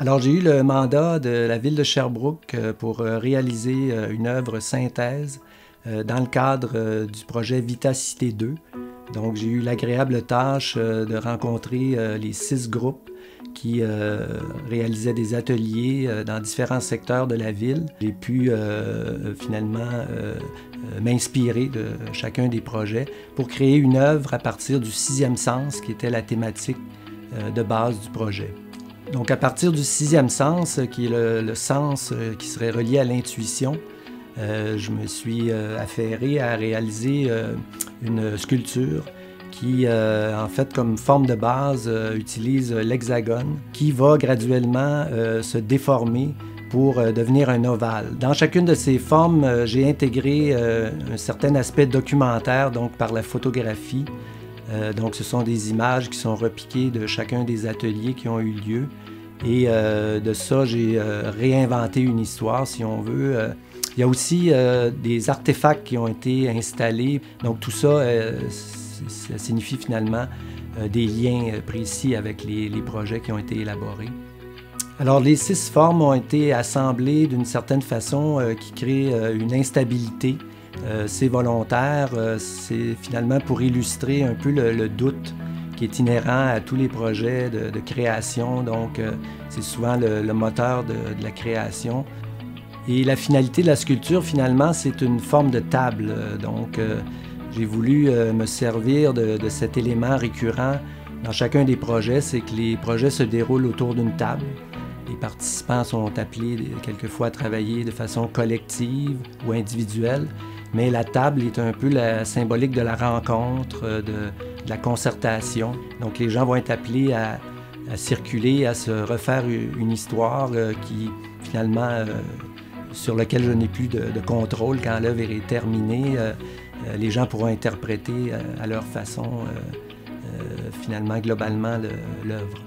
Alors, j'ai eu le mandat de la ville de Sherbrooke pour réaliser une œuvre synthèse dans le cadre du projet Vitacité 2. Donc, j'ai eu l'agréable tâche de rencontrer les 6 groupes qui réalisaient des ateliers dans différents secteurs de la ville. J'ai pu finalement m'inspirer de chacun des projets pour créer une œuvre à partir du 6e sens, qui était la thématique de base du projet. Donc, à partir du 6e sens, qui est le sens qui serait relié à l'intuition, je me suis affairé à réaliser une sculpture qui, en fait, comme forme de base, utilise l'hexagone, qui va graduellement se déformer pour devenir un ovale. Dans chacune de ces formes, j'ai intégré un certain aspect documentaire, donc par la photographie. Donc, ce sont des images qui sont repiquées de chacun des ateliers qui ont eu lieu. Et de ça, j'ai réinventé une histoire, si on veut. Il y a aussi des artefacts qui ont été installés. Donc, tout ça, ça signifie finalement des liens précis avec les projets qui ont été élaborés. Alors, les 6 formes ont été assemblées d'une certaine façon qui crée une instabilité. C'est volontaire, c'est finalement pour illustrer un peu le doute qui est inhérent à tous les projets de création. Donc, c'est souvent le moteur de la création. Et la finalité de la sculpture, finalement, c'est une forme de table. Donc, j'ai voulu me servir de cet élément récurrent dans chacun des projets, c'est que les projets se déroulent autour d'une table. Les participants sont appelés quelquefois à travailler de façon collective ou individuelle, mais la table est un peu la symbolique de la rencontre, de la concertation. Donc les gens vont être appelés à circuler, à se refaire une histoire qui finalement sur laquelle je n'ai plus de contrôle quand l'œuvre est terminée. Les gens pourront interpréter à leur façon finalement globalement l'œuvre.